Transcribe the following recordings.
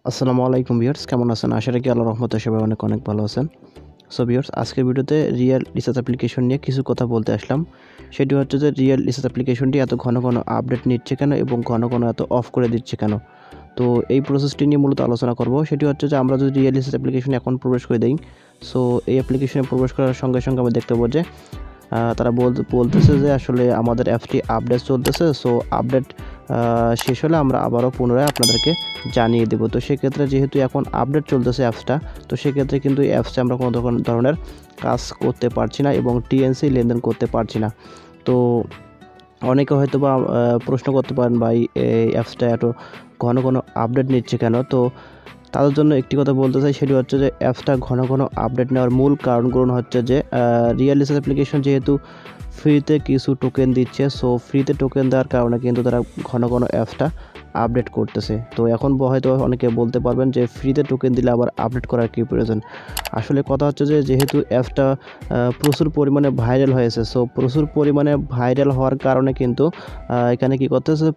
আসসালামু আলাইকুম ভিউয়ার্স, কেমন আছেন? আশা রাখি আল্লাহর রহমতে সবাই অনেক ভালো আছেন। সো ভিউয়ার্স, আজকের ভিডিওতে রিয়েল রিসার্চ অ্যাপ্লিকেশন নিয়ে কিছু কথা বলতে আসলাম। সেটি হচ্ছে যে রিয়েল রিসার্চ অ্যাপ্লিকেশনটি এত ঘন আপডেট নিচ্ছে কেন এবং ঘন এত অফ করে দিচ্ছে কেন? তো এই প্রসেসটি নিয়ে মূলত আলোচনা করব। সেটি হচ্ছে যে আমরা যদি রিয়েল রিসার্চ অ্যাপ্লিকেশনে এখন প্রবেশ করে দেই, সো এই অ্যাপ্লিকেশনে প্রবেশ করার সঙ্গে আমরা দেখতে পাবো যে তারা বলতেছে যে আসলে আমাদের অ্যাপটি আপডেট চলতেছে। সো আপডেট শেষ হলে আমরা আবারও পুনরায় আপনাদেরকে জানিয়ে দেব। তো সেক্ষেত্রে যেহেতু এখন আপডেট চলতেছে অ্যাপসটা, তো সেক্ষেত্রে কিন্তু এই অ্যাপসে আমরা কোনো ধরনের কাজ করতে পারছি না এবং টিএনসি লেনদেন করতে পারছি না। তো অনেকে হয়তো বা প্রশ্ন করতে পারেন, ভাই এই অ্যাপসটা এত ঘন আপডেট নিচ্ছে কেন? তো তাদের জন্য একটি কথা বলতে চাই, সেটি হচ্ছে যে অ্যাপসটা ঘন আপডেট নেওয়ার মূল কারণগুলো হচ্ছে যে রিয়েল রিসার্চ অ্যাপ্লিকেশন যেহেতু ফ্রিতে কিছু টোকেন দিচ্ছে, সো ফ্রিতে টোকেন দেওয়ার কারণে কিন্তু তারা ঘন অ্যাপসটা আপডেট করতেছে। তো এখন হয়তো অনেকে বলতে পারবেন যে ফ্রিতে টোকেন দিলে আবার আপডেট করার কী প্রয়োজন? আসলে কথা হচ্ছে যে যেহেতু অ্যাপসটা প্রচুর পরিমাণে ভাইরাল হয়েছে, সো প্রচুর পরিমাণে ভাইরাল হওয়ার কারণে কিন্তু এখানে কী করতেছে,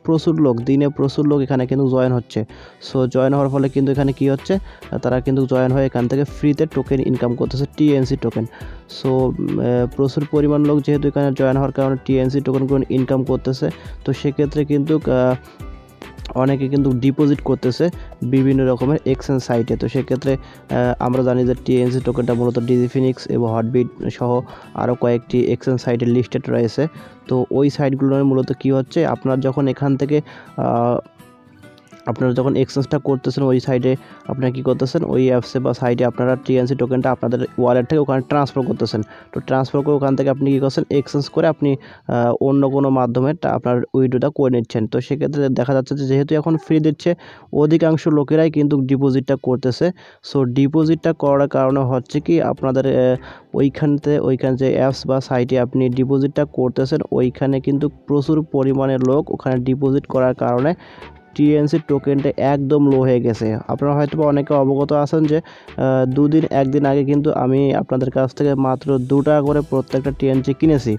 দিনে প্রচুর লোক এখানে কিন্তু জয়েন হচ্ছে। সো জয়েন হওয়ার ফলে কিন্তু এখানে কী হচ্ছে, তারা কিন্তু জয়েন হয়ে এখান থেকে ফ্রিতে টোকেন ইনকাম করতেছে, টিএনসি টোকেন। সো প্রচুর পরিমাণ লোক যেহেতু এখানে জয়েন হওয়ার কারণে টিএনসি টোকেনগুলো ইনকাম করতেছে, তো সেক্ষেত্রে কিন্তু অনেকে কিন্তু ডিপোজিট করতেছে বিভিন্ন রকমের এক্সচেঞ্জ সাইটে। তো সেক্ষেত্রে আমরা জানি যে টিএনসি টোকেনটা মূলত ডিজিফিনিক্স এবং হটবিট সহ আরও কয়েকটি এক্সচেঞ্জ সাইটে লিস্টেড রয়েছে। তো ওই সাইটগুলোর মূলত কী হচ্ছে, আপনারা যখন এক্সচেঞ্জটা করতেছেন ওই সাইটে, আপনারা কী করতেছেন, ওই অ্যাপসে বা সাইটে আপনারা টিএনসি টোকেনটা আপনাদের ওয়ালেট থেকে ওখানে ট্রান্সফার করতেছেন। তো ট্রান্সফার করে ওখান থেকে আপনি কী করছেন, এক্সচেঞ্জ করে আপনি অন্য কোনো মাধ্যমে আপনার উইথড্রটা করে নিচ্ছেন। তো সেক্ষেত্রে দেখা যাচ্ছে যে যেহেতু এখন ফ্রি দিচ্ছে, অধিকাংশ লোকেরাই কিন্তু ডিপোজিটটা করতেছে। সো ডিপোজিটটা করার কারণে হচ্ছে কি, আপনাদের ওইখানে যে অ্যাপস বা সাইটে আপনি ডিপোজিটটা করতেছেন, ওইখানে কিন্তু প্রচুর পরিমাণে লোক ওখানে ডিপোজিট করার কারণে টিএনসি টোকেনটা একদম লো হয়ে গেছে। আপনারা হয়তো বা অনেকে অবগত আছেন যে একদিন আগে কিন্তু আমি আপনাদের কাছ থেকে মাত্র 2 টাকা করে প্রত্যেকটা টিএনসি কিনেছি।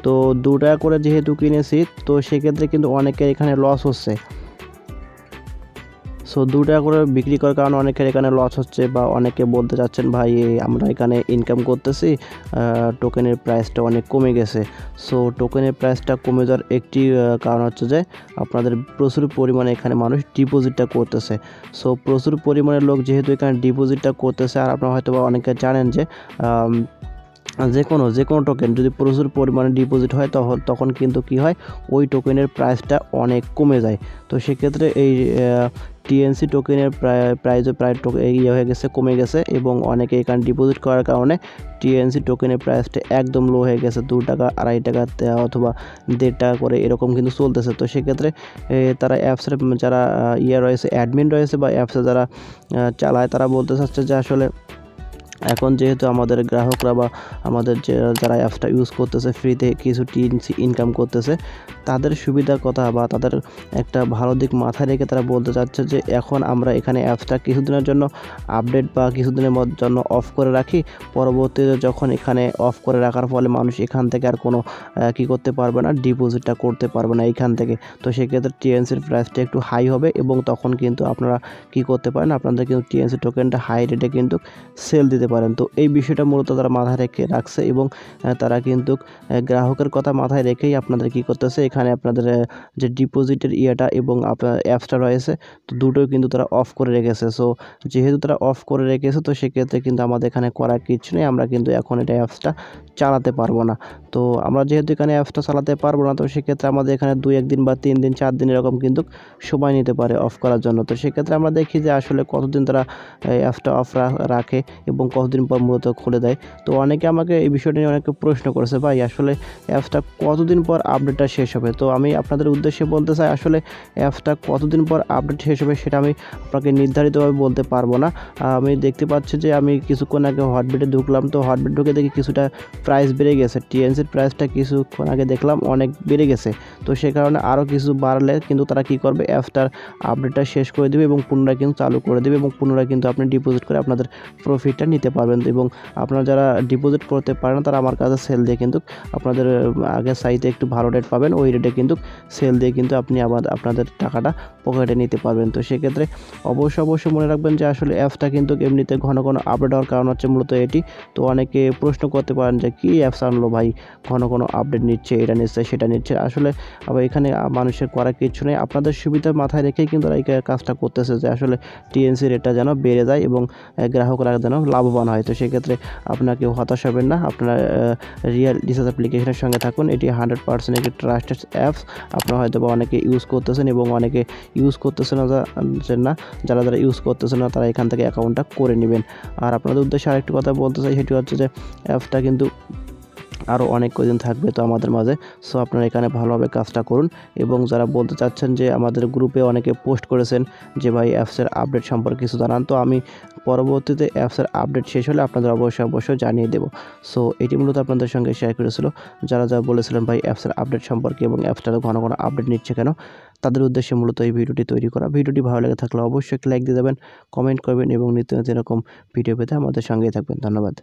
তো 2 টাকা করে যেহেতু কিনেছি, তো সেক্ষেত্রে কিন্তু অনেকের এখানে লস হচ্ছে। সো 2 টাকা করে বিক্রি করার কারণে অনেকের এখানে লস হচ্ছে, বা অনেকে বলতে চাচ্ছেন, ভাই আমরা এখানে ইনকাম করতেছি, টোকেনের প্রাইসটা অনেক কমে গেছে। সো টোকেনের প্রাইসটা কমে যাওয়ার একটি কারণ হচ্ছে যে আপনাদের প্রচুর পরিমাণে এখানে মানুষ ডিপোজিটটা করতেছে। সো প্রচুর পরিমাণে লোক যেহেতু এখানে ডিপোজিটটা করতেছে, আর আপনারা হয়তো বা অনেকে জানেন যে যে কোনো টোকেন যদি প্রচুর পরিমাণে ডিপোজিট হয়, তখন কিন্তু কি হয়, ওই টোকেনের প্রাইসটা অনেক কমে যায়। তো সেক্ষেত্রে এই টিএনসি টোকেনের প্রাইসও প্রায় হয়ে গেছে, কমে গেছে, এবং অনেকে এখানে ডিপোজিট করার কারণে টিএনসি টোকেনের প্রাইসটা একদম লো হয়ে গেছে। 2 টাকা, 2.5 টাকা অথবা 1.5 টাকা করে এরকম কিন্তু চলতেছে। তো সেক্ষেত্রে তারা অ্যাপসের যারা রয়েছে, অ্যাডমিন রয়েছে বা অ্যাপসে যারা চালায়, তারা বলতে চাচ্ছে যে আসলে এখন যেহেতু আমাদের গ্রাহকরা বা আমাদের যারা অ্যাপসটা ইউজ করতেছে, ফ্রিতে কিছু টিএনসি ইনকাম করতেছে, তাদের সুবিধার কথা বা তাদের একটা ভালো দিক মাথায় রেখে তারা বলতে চাচ্ছে যে এখন আমরা এখানে অ্যাপসটা কিছুদিনের জন্য আপডেট বা কিছুদিনের জন্য অফ করে রাখি। পরবর্তীতে যখন এখানে অফ করে রাখার ফলে মানুষ এখান থেকে আর কোনো কী করতে পারবে না, ডিপোজিটটা করতে পারবে না এইখান থেকে। তো সেক্ষেত্রে টিএনসির প্রাইসটা একটু হাই হবে, এবং তখন কিন্তু আপনারা কী করতে পারেন, আপনাদের কিন্তু টিএনসি টোকেনটা হাই রেটে কিন্তু সেল দিতে পারেন। তো এই বিষয়টা মূলত তারা মাথায় রাখছে, এবং তারা কিন্তু গ্রাহকের কথা মাথায় রেখেই আপনাদের কী করতেছে, এখানে আপনাদের যে ডিপোজিটের এবং আপনার অ্যাপসটা রয়েছে, তো দুটোই কিন্তু তারা অফ করে রেখেছে। সো যেহেতু তারা অফ করে রেখেছে, তো সেক্ষেত্রে কিন্তু আমাদের এখানে করার কিছু নেই, আমরা কিন্তু এখন এটা অ্যাপসটা চালাতে পারবো না। তো আমরা যেহেতু এখানে অ্যাপসটা চালাতে পারবো না, তো সেক্ষেত্রে আমাদের এখানে 2-1 দিন বা 3 দিন 4 দিন এরকম কিন্তু সময় নিতে পারে অফ করার জন্য। তো সেক্ষেত্রে আমরা দেখি যে আসলে কতদিন তারা অ্যাপসটা অফ রাখে এবং কতদিন পর মূলত খুলে দেয়। তো অনেকে আমাকে এই বিষয়টা নিয়ে অনেকে প্রশ্ন করেছে, ভাই আসলে অ্যাপসটা কতদিন পর আপডেটটা শেষ হবে? তো আমি আপনাদের উদ্দেশ্যে বলতে চাই, আসলে অ্যাপসটা কতদিন পর আপডেট শেষ হবে সেটা আমি আপনাকে নির্ধারিতভাবে বলতে পারবো না। আমি দেখতে পাচ্ছি যে আমি কিছুক্ষণ আগে হটবিটে ঢুকলাম, তো হটবিট ঢুকে দেখি কিছুটা প্রাইস বেড়ে গেছে, টিএনসির প্রাইসটা কিছুক্ষণ আগে দেখলাম অনেক বেড়ে গেছে। তো সে কারণে আরও কিছু বাড়লে কিন্তু তারা কী করবে, অ্যাপসটার আপডেটটা শেষ করে দেবে এবং পুনরায় কিন্তু চালু করে দেবে, এবং পুনরায় কিন্তু আপনি ডিপোজিট করে আপনাদের প্রফিটটা নিতে নিতে পারবেন এবং আপনারা যারা ডিপোজিট করতে পারেন তারা আমার কাছে সেল দিয়ে কিন্তু আপনাদের আগের সাইজে একটু ভালো রেট পাবেন, ওই রেটে কিন্তু সেল দিয়ে কিন্তু আপনি আবার আপনাদের টাকাটা পকেটে নিতে পারবেন। তো সেক্ষেত্রে অবশ্যই মনে রাখবেন যে আসলে অ্যাপসটা কিন্তু এমনিতে ঘন আপডেট হওয়ার কারণ হচ্ছে মূলত এটি। তো অনেকে প্রশ্ন করতে পারেন যে কী অ্যাপস আনলো ভাই, ঘন আপডেট নিচ্ছে, এটা নিচ্ছে সেটা নিচ্ছে। আসলে আবার এখানে মানুষের করার কিছু নেই, আপনাদের সুবিধা মাথায় রেখেই কিন্তু এই কাজটা করতেছে যে আসলে টিএনসি রেটটা যেন বেড়ে যায় এবং গ্রাহকরা যেন লাভবান হয়। তো সেক্ষেত্রে আপনাকে হতাশ হবেন না, আপনারা রিয়েল রিসার্চ অ্যাপ্লিকেশনের সঙ্গে থাকুন। এটি 100% একটি ট্রাস্টেড অ্যাপস। আপনারা হয়তো বা অনেকে ইউজ করতেছেন এবং অনেকে ইউজ করতেছেন না, যারা ইউজ করতেছেন না তারা এখান থেকে অ্যাকাউন্টটা করে নেবেন। আর আপনাদের উদ্দেশ্যে আরেকটি কথা বলতে চাই, সেটি হচ্ছে যে অ্যাপসটা কিন্তু আরও অনেক কদিন থাকবে তো আমাদের মাঝে। সো আপনারা এখানে ভালোভাবে কাজটা করুন এবং যারা বলতে চাচ্ছেন যে আমাদের গ্রুপে অনেকে পোস্ট করেছেন যে ভাই অ্যাপসের আপডেট সম্পর্কে কিছু জানান, তো আমি পরবর্তীতে অ্যাপসের আপডেট শেষ হলে আপনাদের অবশ্যই জানিয়ে দেবো। সো এটি মূলত আপনাদের সঙ্গে শেয়ার করেছিল যারা বলেছিলেন ভাই অ্যাপসের আপডেট সম্পর্কে এবং অ্যাপসটা ঘন আপডেট নিচ্ছে কেন, তাদের উদ্দেশ্যে মূলত এই ভিডিওটি তৈরি করা। ভিডিওটি ভালো লেগে থাকলে অবশ্যই একটি লাইক দিয়ে দেবেন, কমেন্ট করবেন এবং নিত্য নতুন এরকম ভিডিও পেতে আমাদের সঙ্গেই থাকবেন। ধন্যবাদ।